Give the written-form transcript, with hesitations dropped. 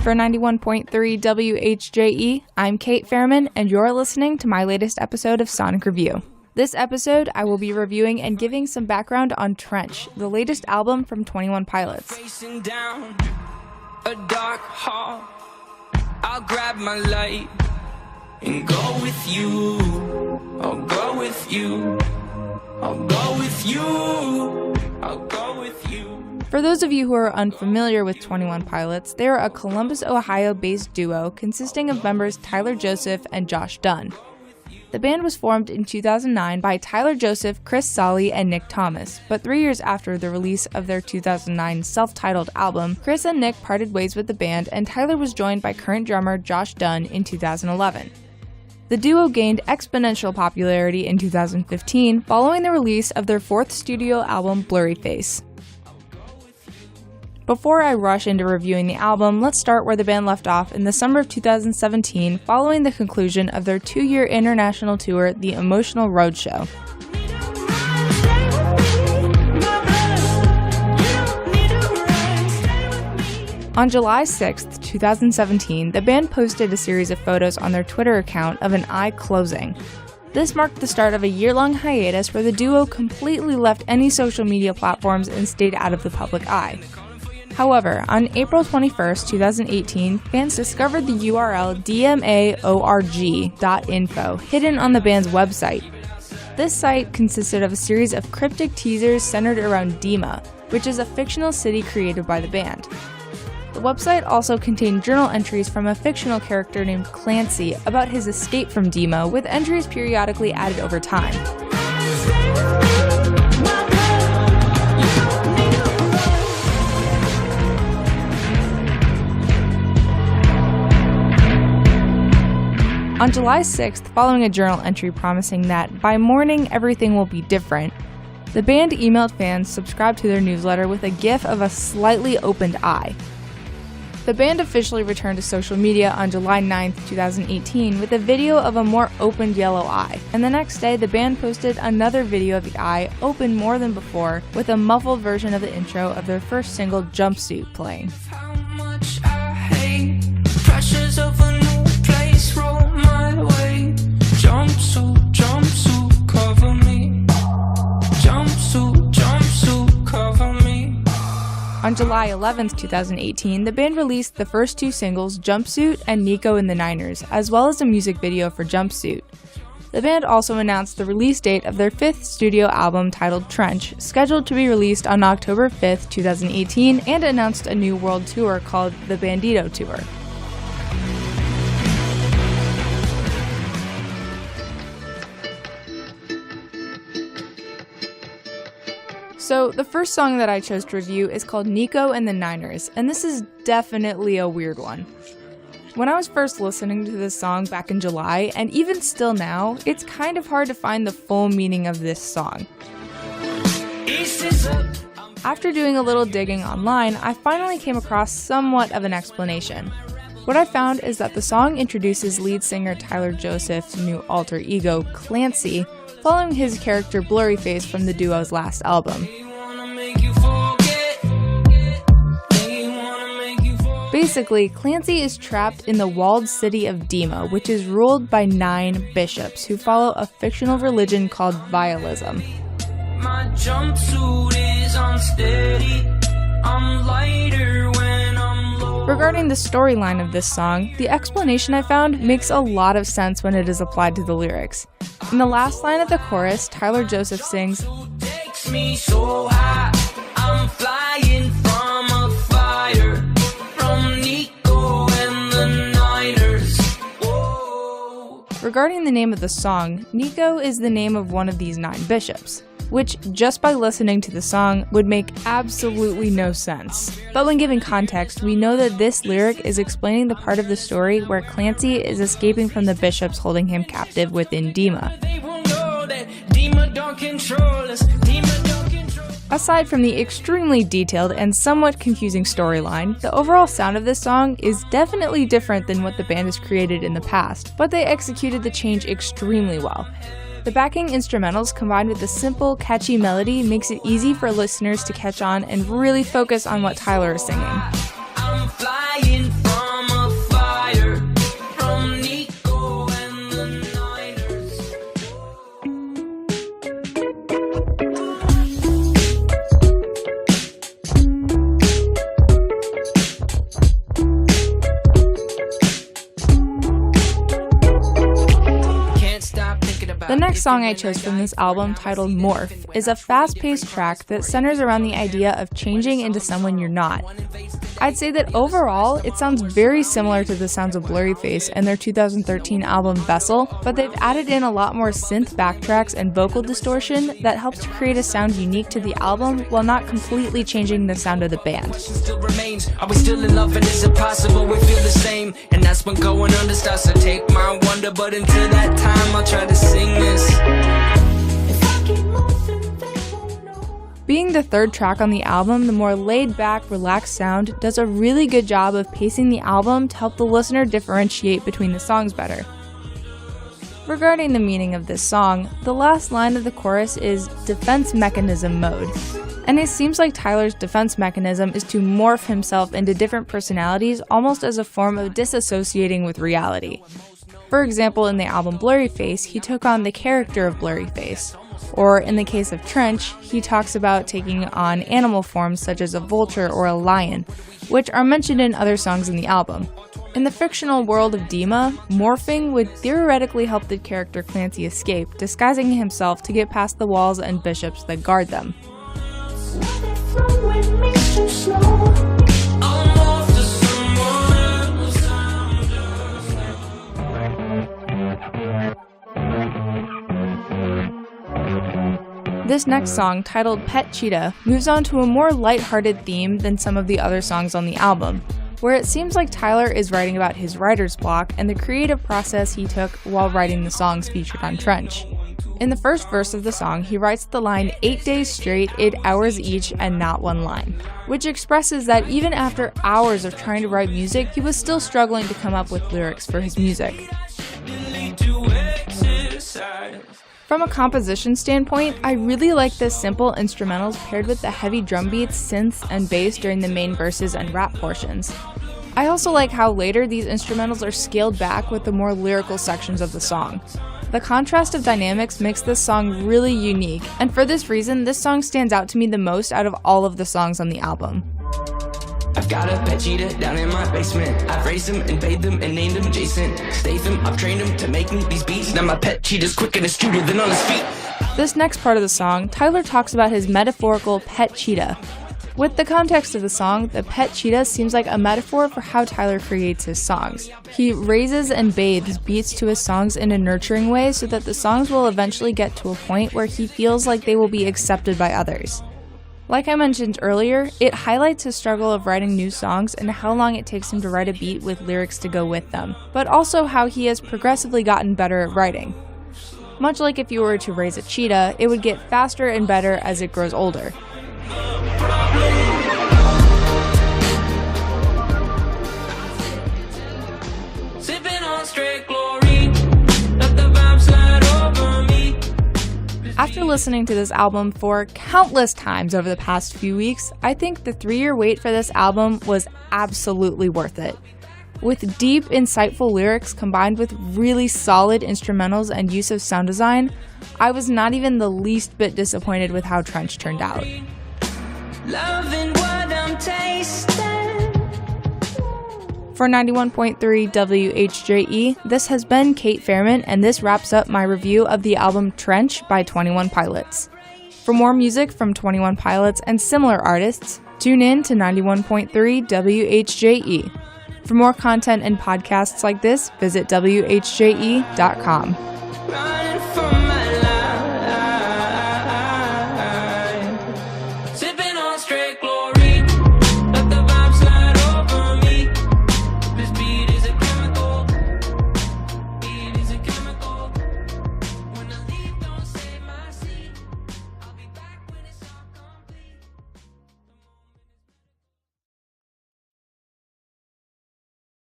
For 91.3 WHJE, I'm Kate Fairman, and you're listening to my latest episode of Sonic Review. This episode, I will be reviewing and giving some background on Trench, the latest album from 21 Pilots. Facing down a dark hall, I'll grab my light and go with you. I'll go with you. I'll go with you. I'll go with you. For those of you who are unfamiliar with 21 Pilots, they are a Columbus, Ohio-based duo consisting of members Tyler Joseph and Josh Dunn. The band was formed in 2009 by Tyler Joseph, Chris Solly, and Nick Thomas, but 3 years after the release of their 2009 self-titled album, Chris and Nick parted ways with the band, and Tyler was joined by current drummer Josh Dunn in 2011. The duo gained exponential popularity in 2015 following the release of their fourth studio album, Blurry Face. Before I rush into reviewing the album, let's start where the band left off in the summer of 2017 following the conclusion of their 2-year international tour, The Emotional Roadshow. On July 6, 2017, the band posted a series of photos on their Twitter account of an eye closing. This marked the start of a year-long hiatus where the duo completely left any social media platforms and stayed out of the public eye. However, on April 21, 2018, fans discovered the URL dmaorg.info hidden on the band's website. This site consisted of a series of cryptic teasers centered around Dima, which is a fictional city created by the band. The website also contained journal entries from a fictional character named Clancy about his escape from Dima, with entries periodically added over time. On July 6th, following a journal entry promising that, by morning, everything will be different, the band emailed fans subscribed to their newsletter with a GIF of a slightly opened eye. The band officially returned to social media on July 9th, 2018 with a video of a more opened yellow eye, and the next day the band posted another video of the eye, open more than before, with a muffled version of the intro of their first single, Jumpsuit, playing. How much I hate pressures of a new place roll my way. Jumpsuit, jumpsuit, cover me. Jumpsuit, jumpsuit, cover me. On July 11th, 2018, the band released the first two singles, Jumpsuit and Nico in the Niners, as well as a music video for Jumpsuit. The band also announced the release date of their fifth studio album titled Trench, scheduled to be released on October 5th, 2018, and announced a new world tour called the Bandito Tour. So, the first song that I chose to review is called Nico and the Niners, and this is definitely a weird one. When I was first listening to this song back in July, and even still now, it's kind of hard to find the full meaning of this song. After doing a little digging online, I finally came across somewhat of an explanation. What I found is that the song introduces lead singer Tyler Joseph's new alter ego, Clancy, following his character Blurry Face from the duo's last album. Basically, Clancy is trapped in the walled city of Dima, which is ruled by 9 bishops who follow a fictional religion called Vialism. My jumpsuit is unsteady. I'm lighter when I'm low. Regarding the storyline of this song, the explanation I found makes a lot of sense when it is applied to the lyrics. In the last line of the chorus, Tyler Joseph sings, Takes me so high, I'm flying from a fire, from Nico and the Niners. Whoa. Regarding the name of the song, Nico is the name of one of these 9 bishops, which, just by listening to the song, would make absolutely no sense. But when giving context, we know that this lyric is explaining the part of the story where Clancy is escaping from the bishops holding him captive within Dima. Aside from the extremely detailed and somewhat confusing storyline, the overall sound of this song is definitely different than what the band has created in the past, but they executed the change extremely well. The backing instrumentals combined with the simple, catchy melody makes it easy for listeners to catch on and really focus on what Tyler is singing. I'm flying from next song I chose from this album, titled Morph, is a fast-paced track that centers around the idea of changing into someone you're not. I'd say that overall, it sounds very similar to the sounds of Blurryface and their 2013 album Vessel, but they've added in a lot more synth backtracks and vocal distortion that helps to create a sound unique to the album while not completely changing the sound of the band. Are we still in love and is it possible we feel the same? And that's when going under starts to take my wonder. But until that time I'll try to sing this. Being the third track on the album, the more laid-back, relaxed sound does a really good job of pacing the album to help the listener differentiate between the songs better. Regarding the meaning of this song, the last line of the chorus is defense mechanism mode. And it seems like Tyler's defense mechanism is to morph himself into different personalities almost as a form of disassociating with reality. For example, in the album Blurryface, he took on the character of Blurryface. Or in the case of Trench, he talks about taking on animal forms such as a vulture or a lion, which are mentioned in other songs in the album. In the fictional world of Dima, morphing would theoretically help the character Clancy escape, disguising himself to get past the walls and bishops that guard them. This next song, titled Pet Cheetah, moves on to a more lighthearted theme than some of the other songs on the album, where it seems like Tyler is writing about his writer's block and the creative process he took while writing the songs featured on Trench. In the first verse of the song, he writes the line 8 days straight, 8 hours each, and not one line, which expresses that even after hours of trying to write music, he was still struggling to come up with lyrics for his music. From a composition standpoint, I really like the simple instrumentals paired with the heavy drum beats, synths, and bass during the main verses and rap portions. I also like how later these instrumentals are scaled back with the more lyrical sections of the song. The contrast of dynamics makes this song really unique, and for this reason, this song stands out to me the most out of all of the songs on the album. I've got a pet cheetah down in my basement. I've raised him and bathed him and named him Jason Statham. I've trained him to make me these beats. Now my pet cheetah's quicker and astuter than on his feet. This next part of the song, Tyler talks about his metaphorical pet cheetah. With the context of the song, the pet cheetah seems like a metaphor for how Tyler creates his songs. He raises and bathes beats to his songs in a nurturing way so that the songs will eventually get to a point where he feels like they will be accepted by others. Like I mentioned earlier, it highlights his struggle of writing new songs and how long it takes him to write a beat with lyrics to go with them, but also how he has progressively gotten better at writing. Much like if you were to raise a cheetah, it would get faster and better as it grows older. Sipping on straight chlorine, let the vibe slide over me. After listening to this album for countless times over the past few weeks, I think the 3-year wait for this album was absolutely worth it. With deep, insightful lyrics combined with really solid instrumentals and use of sound design, I was not even the least bit disappointed with how Trench turned out. Loving what I'm tasting. For 91.3 WHJE, this has been Kate Fairman, and this wraps up my review of the album Trench by 21 Pilots. For more music from 21 Pilots and similar artists, tune in to 91.3 WHJE. For more content and podcasts like this, visit WHJE.com.